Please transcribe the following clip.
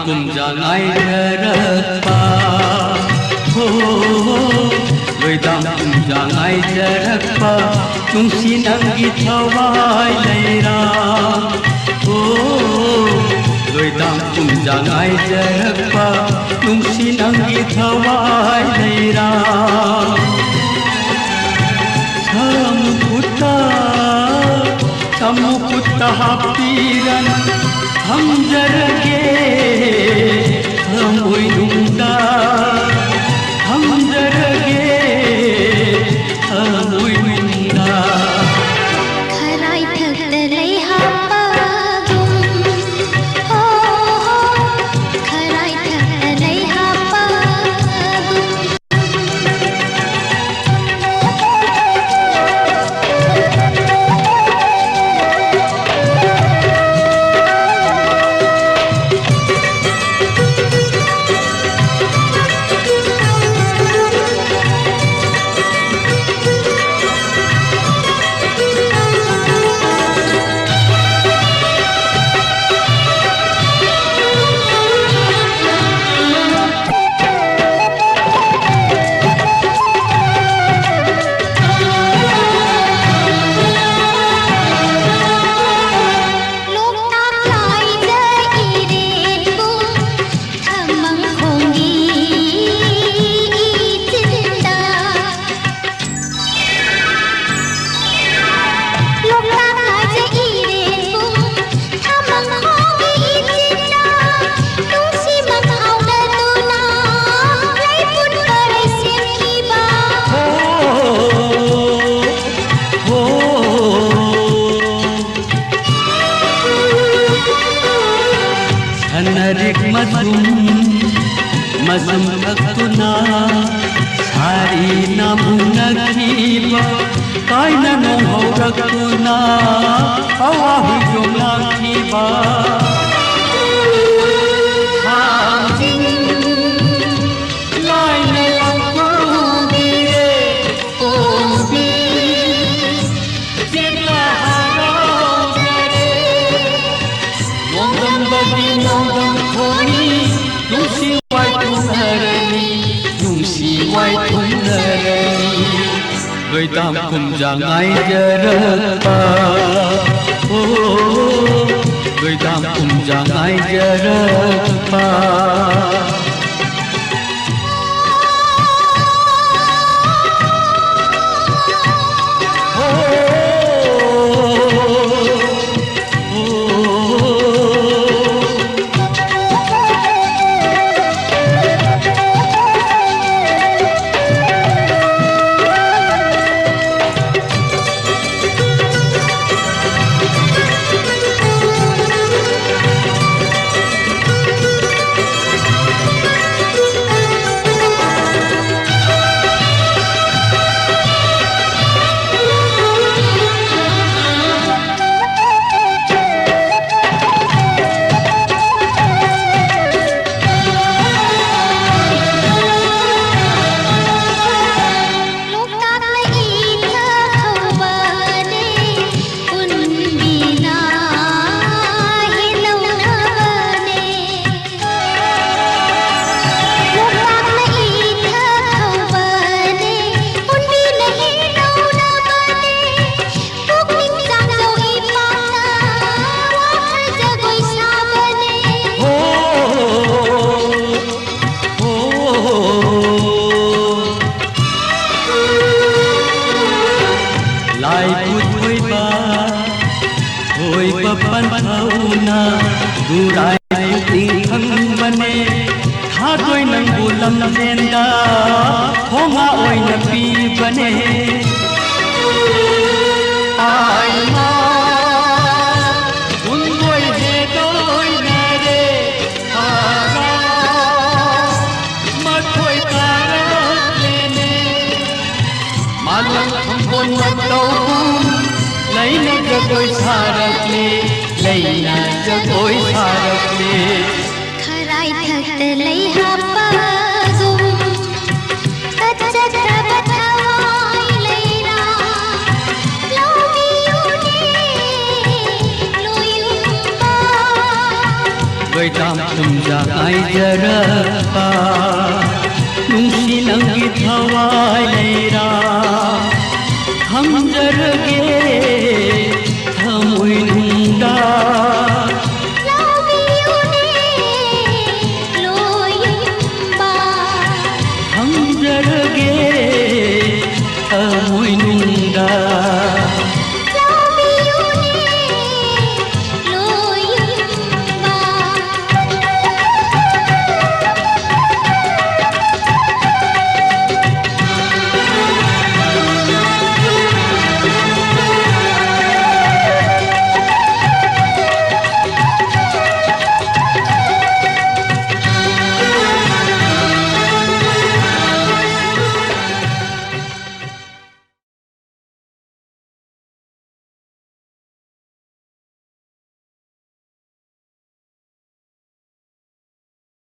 kumjangai jarakpa ho loidam kumjangai jarakpa nungsi nanggi thawai leira ho loidam kumjangai jarakpa nungsi nanggi thawai leira samukutta hapiran hamjarage hamoi nungda hamjarage hamoi nungda kharai thakdalai hapagum ho kharai thakdalai mazum aktuna sari namuna khiba kaina nong horakuna awa hujumla khiba hangin laina langkungire obi jela harau jare nongam bagi nongam khoni nungsi wai thunarani loidam kumjangai jarakpa ho loidam kumjangai jarakpa Durai tingkhang bane thathoi nang bulam senda honga oina pi bane ai ma ungoi he doi nare aga mathoi kara lene malang thambon matau laina jagoi sarakle laina jagoi sarakle kharai thakdalai hapagum tachatra bathawai leira loidam tumja ai jarapa nungsi nangki thawai